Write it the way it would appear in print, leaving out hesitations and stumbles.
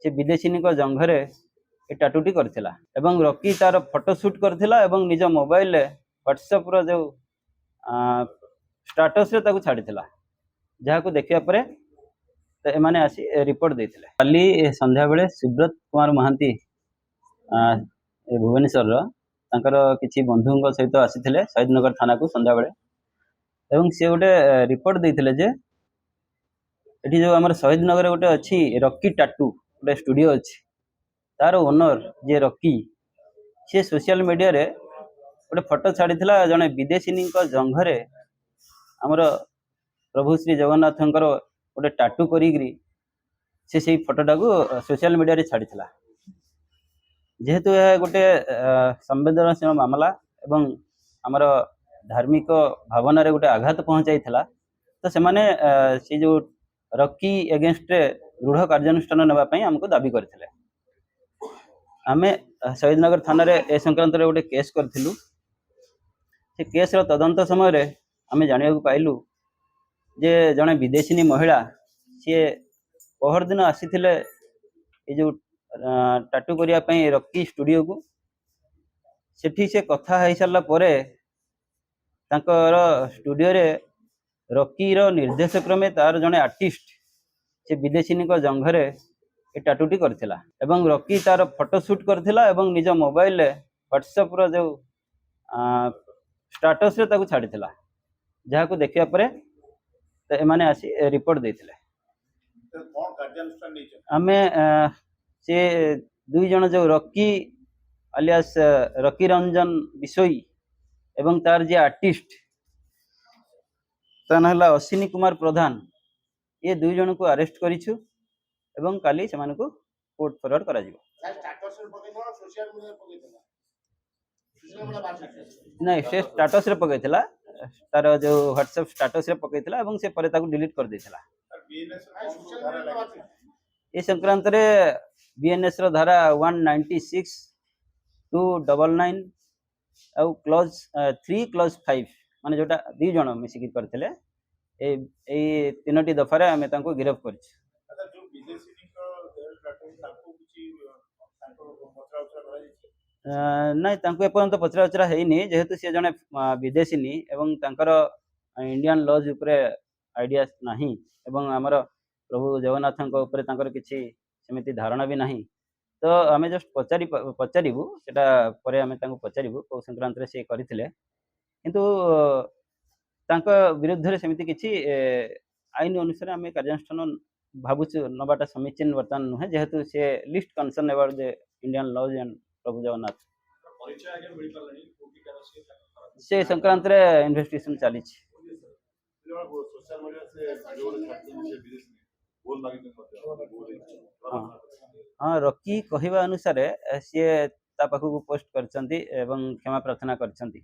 से विदेशिनी जंघरे ए टाटूटी करथिला एवं रॉकी तार फोटो शूट करथिला एवं निज मोबाइल रे व्हाट्सएप रो जो स्टेटस रे ताकू छाड़ीथिला जहाँ को देखिया परे तो एमाने आसी रिपोर्ट देथिले। काली संध्या बेले सुब्रत कुमार महांती भुवनेश्वर तांकर किछि बंधुଙ୍କ सहित आसीथिले शहीदनगर थाना को संध्या बेले एवं से गोटे रिपोर्ट देथिले जे एठी जो हमर शहीदनगर गोटे अछि रॉकी टाटू गोटे स्टूडियो अछि तार ओनर जे रॉकी से सोशल मीडिया रे गोटे फोटो छाड़ीथिला जने विदेशिनी जंघरे हमर प्रभु श्री जगन्नाथंकर गोटे टाटू करी से फोटोटा को सोशल मीडिया रे छाड़ीथिला जेहेतु यह गोटे संवेदनशील मामला एवं हमर धार्मिक भावना रे गोटे आघात पहुंचाइथिला तो से माने से जो रॉकी एगेंस्ट रे दृढ़ कार्यानुष्ठान नेबा पई हमको दाबी करथिले। आमे शहीदनगर थाना रे ए संक्रांत रे गोटे केस करथिलु से केस रो तदंत समय रे आमे जानिया को पाइलु जे जने विदेशिनी महिला सी पहर दिन आसीथिले ए जो टाटू करिया पई रॉकी स्टूडियो को सेठी से कथा है सारा परे तांकर स्टूडियो रे रॉकी रो निर्देश क्रमे तार जने आर्टिस्ट से विदेशिनी जंघरे ए टाटूटी करथिला एवं रॉकी तार फोटो शूट करथिला एवं निज मोबाइल रे व्हाट्सएप रो जो स्टेटस रे ताकू छाड़ीथिला जहाँ को देखिया परे तो एमाने आसी रिपोर्ट देथिले। आमे से दुई जन जो Rocky alias Rocky Ranjan Bishoi एवं तार जे आर्टिस्ट ता नाला अश्विनी कुमार प्रधान ये दुई जन को अरेस्ट करिछु एवं काली से को कोर्ट फॉरवर्ड करा जिवो। नहीं से स्टेटस रे पकैथिला तार जो व्हाट्सएप स्टेटस रे पकैथिला एवं से परे ताकू डिलीट कर देथिला। ए संक्रांत रे बीएनएस रो धारा 196 299 और क्लॉज 3 क्लॉज 5 माने जोटा दी जण मिसिकी करथिले ए तीनोटी दफा रे हमें तांको गिरफ्त करछि। नहीं तांको एपर्यंत पचरा उचरा हेनी जेहेतु से जने विदेशिनी एवं तांकर इंडियन लॉज उपरे आइडिया नाही एवं हमर प्रभु जगन्नाथଙ୍କ उपरे तांकर किछि सेमिति धारणा भी नाही तो आमे जस्ट पचारिबु सेटा परे आमे तांको पचारिबु को संक्रांत रे से करिथिले किंतु तांको विरुद्ध रे सेमिति किछि आईन अनुसार आमे कार्यानुष्ठान भाबुछु नबाटा समीचीन वर्तमान नुहे जेहेतु से least concern about the Indian laws and Prabhu Jagannath से संक्रांत रे इन्वेस्टिगेशन चली छी। हाँ रॉकी कहवा अनुसार सी ता पाखु पोस्ट करछंती एवं क्षमा प्रार्थना करछंती।